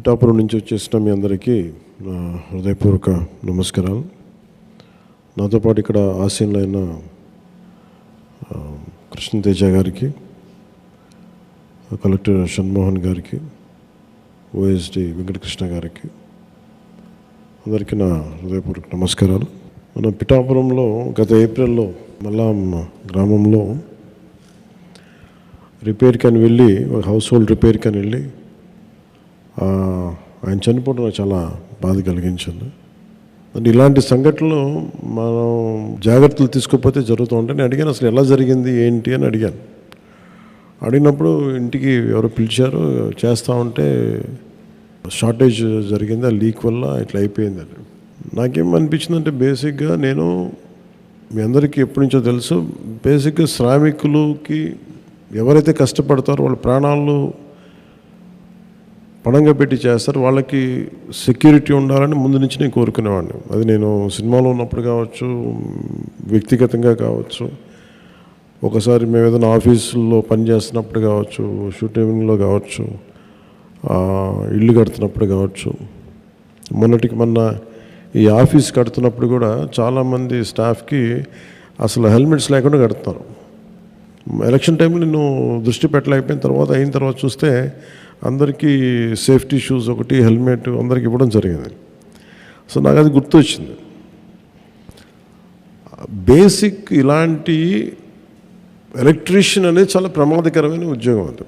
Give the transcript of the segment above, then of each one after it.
పిఠాపురం నుంచి వచ్చేసిన మీ అందరికీ నా హృదయపూర్వక నమస్కారాలు. నాతో పాటు ఇక్కడ ఆసీనులైన కృష్ణతేజ గారికి, కలెక్టర్ షణ్మోహన్ గారికి, ఓఎస్డి వెంకటకృష్ణ గారికి అందరికీ నా హృదయపూర్వక నమస్కారాలు. మన పిఠాపురంలో గత ఏప్రిల్లో మల్లాం గ్రామంలో రిపేర్కి అని వెళ్ళి, ఒక హౌస్ హోల్డ్ రిపేర్కి అని వెళ్ళి ఆయన చనిపోవడం నాకు చాలా బాధ కలిగించింది. అంటే ఇలాంటి సంఘటనలు మనం జాగ్రత్తలు తీసుకోకపోతే జరుగుతూ ఉంటాయి. నేను అడిగాను అసలు ఎలా జరిగింది ఏంటి అని అడిగాను. అడిగినప్పుడు ఇంటికి ఎవరో పిలిచారు, చేస్తూ ఉంటే షార్టేజ్ జరిగింది, ఆ లీక్ వల్ల ఇట్లా అయిపోయింది అని. నాకేమనిపించిందంటే బేసిక్గా నేను మీ అందరికీ ఎప్పటి నుంచో తెలుసు, బేసిక్గా శ్రామికులకి ఎవరైతే కష్టపడతారో వాళ్ళ ప్రాణాలు పణంగా పెట్టి చేస్తారు, వాళ్ళకి సెక్యూరిటీ ఉండాలని ముందు నుంచి నేను కోరుకునేవాడిని. అది నేను సినిమాలో ఉన్నప్పుడు కావచ్చు, వ్యక్తిగతంగా కావచ్చు, ఒకసారి మేము ఏదైనా ఆఫీసుల్లో పనిచేస్తున్నప్పుడు కావచ్చు, షూటింగ్లో కావచ్చు, ఇల్లు కడుతున్నప్పుడు కావచ్చు. మొన్న ఈ ఆఫీస్ కడుతున్నప్పుడు కూడా చాలామంది స్టాఫ్కి అసలు హెల్మెట్స్ లేకుండా కడుతున్నారు. ఎలక్షన్ టైంలో నేను దృష్టి పెట్టలేకపోయిన అయిన తర్వాత చూస్తే అందరికీ సేఫ్టీ షూస్ ఒకటి, హెల్మెట్ అందరికి ఇవ్వడం జరిగింది. సో నాకు అది గుర్తొచ్చింది. బేసిక్ ఇలాంటి ఎలక్ట్రీషియన్ అనేది చాలా ప్రమాదకరమైన ఉద్యోగం. అది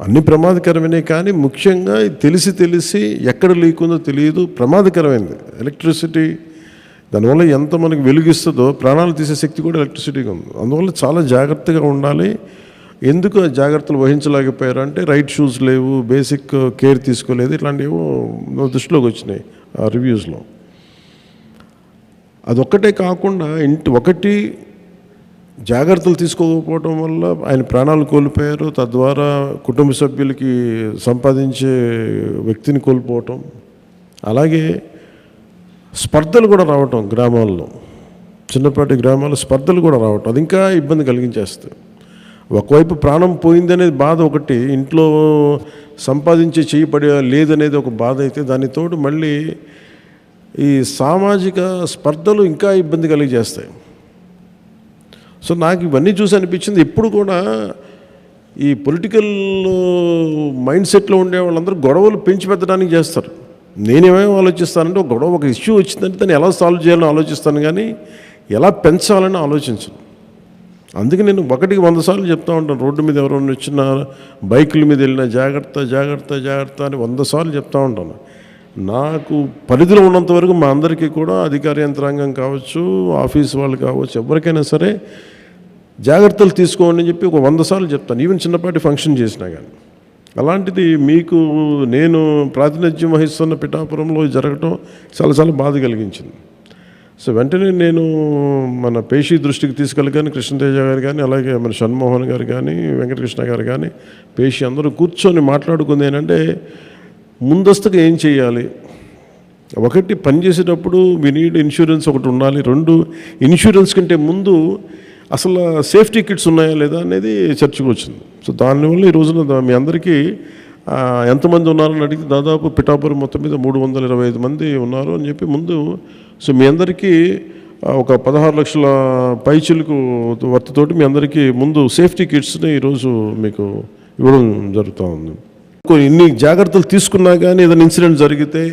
అన్ని ప్రమాదకరమైనవి, కానీ ముఖ్యంగా తెలిసి ఎక్కడ లీక్ ఉందో తెలియదు, ప్రమాదకరమైనది ఎలక్ట్రిసిటీ. దానివల్ల ఎంత మనకి వెలుగిస్తుందో ప్రాణాలు తీసే శక్తి కూడా ఎలక్ట్రిసిటీగా ఉంది. అందువల్ల చాలా జాగ్రత్తగా ఉండాలి. ఎందుకు జాగ్రత్తలు వహించలేకపోయారు అంటే రైట్ షూస్ లేవు, బేసిక్ కేర్ తీసుకోలేదు, ఇట్లాంటివి దృష్టిలోకి వచ్చినాయి ఆ రివ్యూస్లో. అదొక్కటే కాకుండా ఒకటి జాగ్రత్తలు తీసుకోకపోవడం వల్ల ఆయన ప్రాణాలు కోల్పోయారు, తద్వారా కుటుంబ సభ్యులకి సంపాదించే వ్యక్తిని కోల్పోవటం, అలాగే స్పర్ధలు కూడా రావటం, గ్రామాల్లో చిన్నపాటి గ్రామాల్లో స్పర్ధలు కూడా రావటం, అది ఇంకా ఇబ్బంది కలిగించేస్తుంది. ఒకవైపు ప్రాణం పోయిందనేది బాధ ఒకటి, ఇంట్లో సంపాదించే చేయబడి లేదనేది ఒక బాధ అయితే, దానితోడు మళ్ళీ ఈ సామాజిక స్పర్ధలు ఇంకా ఇబ్బంది కలిగజేస్తాయి. సో నాకు ఇవన్నీ చూసి అనిపించింది, ఎప్పుడు కూడా ఈ పొలిటికల్ మైండ్ సెట్లో ఉండే వాళ్ళందరూ గొడవలు పెంచి పెట్టడానికి చేస్తారు. నేనేమేమి ఆలోచిస్తానంటే, ఒక గొడవ, ఒక ఇష్యూ వచ్చిందంటే దాన్ని ఎలా సాల్వ్ చేయాలని ఆలోచిస్తాను, కానీ ఎలా పెంచాలని ఆలోచించను. అందుకే నేను 100 సార్లు చెప్తూ ఉంటాను. రోడ్డు మీద ఎవరైనా వచ్చినా, బైకుల మీద వెళ్ళినా జాగ్రత్త అని 100 సార్లు చెప్తూ ఉంటాను. నాకు పరిధిలో ఉన్నంత వరకు మా అందరికీ కూడా అధికార యంత్రాంగం కావచ్చు, ఆఫీస్ వాళ్ళు కావచ్చు, ఎవరికైనా సరే జాగ్రత్తలు తీసుకోండి అని చెప్పి 100 సార్లు చెప్తాను, ఈవెన్ చిన్నపాటి ఫంక్షన్ చేసినా కానీ. అలాంటిది మీకు నేను ప్రాతినిధ్యం వహిస్తున్న పిఠాపురంలో జరగటం చాలా బాధ కలిగించింది. సో వెంటనే నేను మన పేషీ దృష్టికి తీసుకెళ్ళగానే కృష్ణతేజ గారు కానీ, అలాగే మన షణ్మోహన్ గారు కానీ, వెంకటకృష్ణ గారు కానీ, పేషీ అందరూ కూర్చొని మాట్లాడుకుంది ఏంటంటే, ముందస్తుగా ఏం చేయాలి. ఒకటి, పనిచేసేటప్పుడు వి నీడ్ ఇన్సూరెన్స్ ఒకటి ఉండాలి. 2, ఇన్సూరెన్స్ కంటే ముందు అసలు సేఫ్టీ కిట్స్ ఉన్నాయా లేదా అనేది చర్చకు వచ్చింది. సో దానివల్ల ఈ రోజున మీ అందరికీ ఎంతమంది ఉన్నారని అడిగితే దాదాపు పిఠాపురం మొత్తం మీద 325 మంది ఉన్నారు అని చెప్పి ముందు. సో మీ అందరికీ ఒక 16 లక్షల పైచిలకు వర్తతోటి మీ అందరికీ ముందు సేఫ్టీ కిట్స్ని ఈరోజు మీకు ఇవ్వడం జరుగుతూ ఉంది. ఇన్ని జాగ్రత్తలు తీసుకున్నా కానీ ఏదైనా ఇన్సిడెంట్ జరిగితే,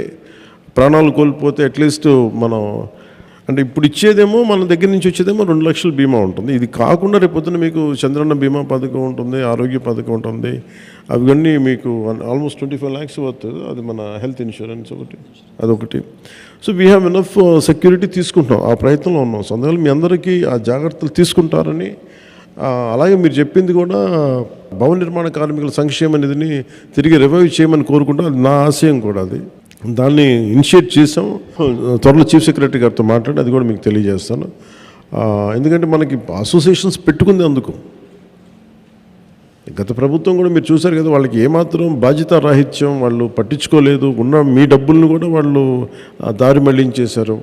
ప్రాణాలు కోల్పోతే అట్లీస్ట్ మనం అంటే ఇప్పుడు ఇచ్చేదేమో మన దగ్గర నుంచి వచ్చేదేమో 2 లక్షల బీమా ఉంటుంది. ఇది కాకుండా రేపొద్దున మీకు చంద్రన్న బీమా పథకం ఉంటుంది, ఆరోగ్య పథకం ఉంటుంది, అవన్నీ మీకు ఆల్మోస్ట్ 25 lakhs వస్తుంది. అది మన హెల్త్ ఇన్సూరెన్స్ అదొకటి. So we have enough security తీసుకుంటాం, ఆ ప్రయత్నంలో ఉన్నాం. సో అందువల్ల మీ అందరికీ ఆ జాగ్రత్తలు తీసుకుంటారని, అలాగే మీరు చెప్పింది కూడా భవన నిర్మాణ కార్మికుల సంక్షేమ నిధిని తిరిగి రివైవ్ చేయమని కోరుకుంటాం. అది నా ఆశయం కూడా. అది దాన్ని ఇనిషియేట్ చేసాం. త్వరలో చీఫ్ సెక్రటరీ గారితో మాట్లాడి అది కూడా మీకు తెలియజేస్తాను. ఎందుకంటే మనకి అసోసియేషన్స్ పెట్టుకుంది అందుకు. గత ప్రభుత్వం కూడా మీరు చూశారు కదా, వాళ్ళకి ఏమాత్రం బాధ్యత రాహిత్యం, వాళ్ళు పట్టించుకోలేదు. ఉన్న మీ డబ్బులను కూడా వాళ్ళు దారి మళ్లించేశారు.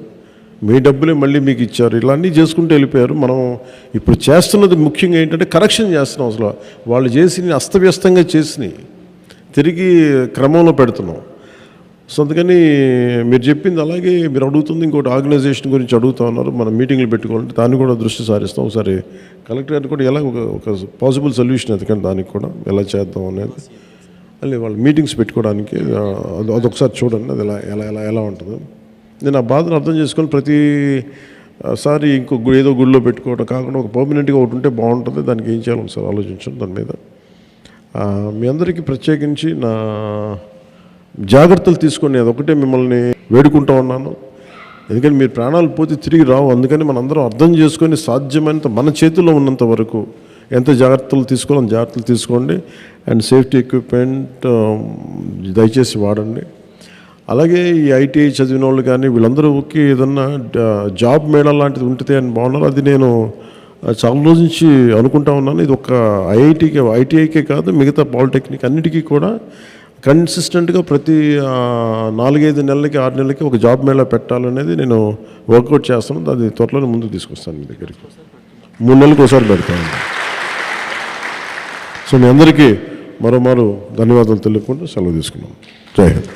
మీ డబ్బులే మళ్ళీ మీకు ఇచ్చారు, ఇలా అన్నీ చేసుకుంటూ వెళ్ళిపోయారు. మనం ఇప్పుడు చేస్తున్నది ముఖ్యంగా ఏంటంటే కరెక్షన్ చేస్తున్నాం. అసలు వాళ్ళు చేసి అస్తవ్యస్తంగా చేసినాయి తిరిగి క్రమంలో పెడుతున్నాం. సో అందుకని మీరు చెప్పింది అలాగే మీరు అడుగుతుంది ఇంకోటి ఆర్గనైజేషన్ గురించి అడుగుతా ఉన్నారు. మనం మీటింగ్లు పెట్టుకోవాలంటే దాన్ని కూడా దృష్టి సారిస్తాం. ఒకసారి కలెక్టర్ గారిని కూడా ఎలా ఒక పాసిబుల్ సొల్యూషన్ ఎందుకంటే దానికి కూడా ఎలా చేద్దాం అనేది మళ్ళీ వాళ్ళు మీటింగ్స్ పెట్టుకోవడానికి అదొకసారి చూడండి అది ఎలా ఎలా ఎలా ఎలా ఉంటుందో. నేను ఆ బాధను అర్థం చేసుకొని ప్రతిసారి ఇంకో ఏదో గుడిలో పెట్టుకోవడం కాకుండా ఒక పర్మనెంట్గా ఒకటి ఉంటే బాగుంటుంది. దానికి ఏం చేయాలి సార్ ఆలోచించండి దాని మీద. మీ అందరికీ ప్రత్యేకించి నా జాగ్రత్తలు తీసుకొని అదొకటే మిమ్మల్ని వేడుకుంటూ ఉన్నాను. ఎందుకంటే మీరు ప్రాణాలు పోతే తిరిగి రావు. అందుకని మనందరం అర్థం చేసుకొని సాధ్యమైనంత మన చేతిలో ఉన్నంత వరకు ఎంత జాగ్రత్తలు తీసుకోవాలని జాగ్రత్తలు తీసుకోండి. అండ్ సేఫ్టీ ఎక్విప్మెంట్ దయచేసి వాడండి. అలాగే ఈ ఐటీఐ చదివిన వాళ్ళు కానీ వీళ్ళందరూకి ఏదన్నా జాబ్ మేళా లాంటిది ఉంటుంది అని బాగున్నారు. అది నేను చాలా రోజు నుంచి అనుకుంటా ఉన్నాను. ఇది ఒక ఐటీఐకే కాదు మిగతా పాలిటెక్నిక్ అన్నిటికీ కూడా కన్సిస్టెంట్గా ప్రతి 4-5 నెలలకి 6 నెలలకి ఒక జాబ్ మేళా పెట్టాలనేది నేను వర్కౌట్ చేస్తాను. అది త్వరలోనే ముందుకు తీసుకొస్తాను మీ దగ్గరికి. 3 నెలలకు ఒకసారి పెడతాను. సో మీ అందరికీ మరోమారు ధన్యవాదాలు తెలుపుకుంటూ సెలవు తీసుకున్నాను. జై హింద్.